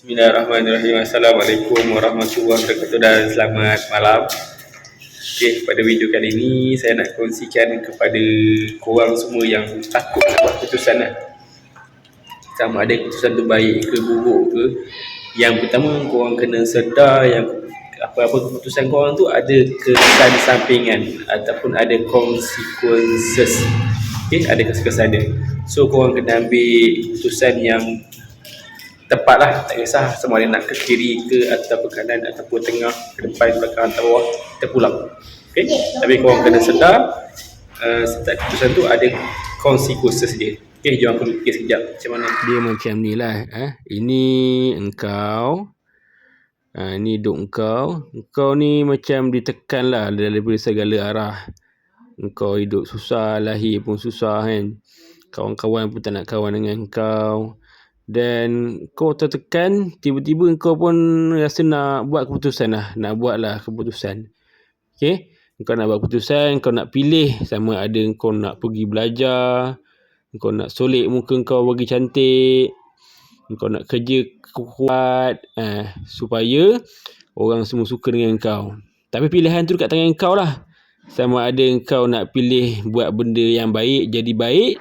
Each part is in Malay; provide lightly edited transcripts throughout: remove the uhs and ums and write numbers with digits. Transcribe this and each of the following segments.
Bismillahirrahmanirrahim. Assalamualaikum warahmatullahi wabarakatuh dan selamat malam. Okey, pada video kali ini saya nak kongsikan kepada korang semua yang takut nak buat keputusan lah. Sama ada keputusan tu baik ke buruk ke. Yang pertama, korang kena sedar yang apa-apa keputusan korang tu ada kesan sampingan ataupun ada consequences. Okey, ada kesan dia. So korang kena ambil keputusan yang tepat lah, tak kisah sama ada nak ke kiri ke ataupun kanan ataupun tengah, ke depan, belakang atau bawah, kita pulang. Okay? Tapi korang kena sedar setiap keputusan tu ada consequences dia. Okay, jom aku fikir sekejap macam mana. Dia macam ni lah. Ini engkau, ini hidup engkau. Engkau ni macam ditekan lah daripada segala arah. Engkau hidup susah, lahir pun susah kan. Kawan-kawan pun tak nak kawan dengan engkau. Dan kau tertekan, tiba-tiba kau pun rasa nak buat keputusan lah. Nak buat lah keputusan. Okay? Kau nak buat keputusan, kau nak pilih sama ada kau nak pergi belajar, kau nak solek muka kau bagi cantik, kau nak kerja kuat, supaya orang semua suka dengan kau. Tapi pilihan tu dekat tangan kau lah. Sama ada kau nak pilih buat benda yang baik jadi baik,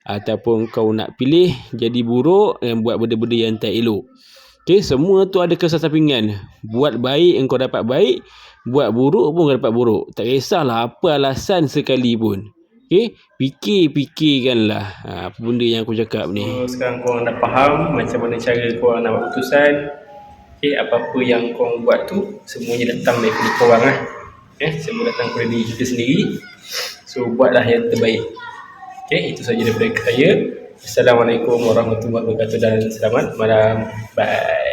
ataupun kau nak pilih jadi buruk dan buat benda-benda yang tak elok. Okay, semua tu ada kesan sampingan. Buat baik engkau dapat baik, buat buruk pun kau dapat buruk. Tak kisahlah apa alasan sekalipun. Okay, fikirkanlah apa benda yang aku cakap ni. So sekarang korang dah faham macam mana cara korang nak buat keputusan. Okay, apa-apa yang korang buat tu semuanya datang daripada korang lah. Semua datang daripada diri kita sendiri. So buatlah yang terbaik. Okay, itu sahaja daripada saya. Assalamualaikum warahmatullahi wabarakatuh dan selamat malam. Bye.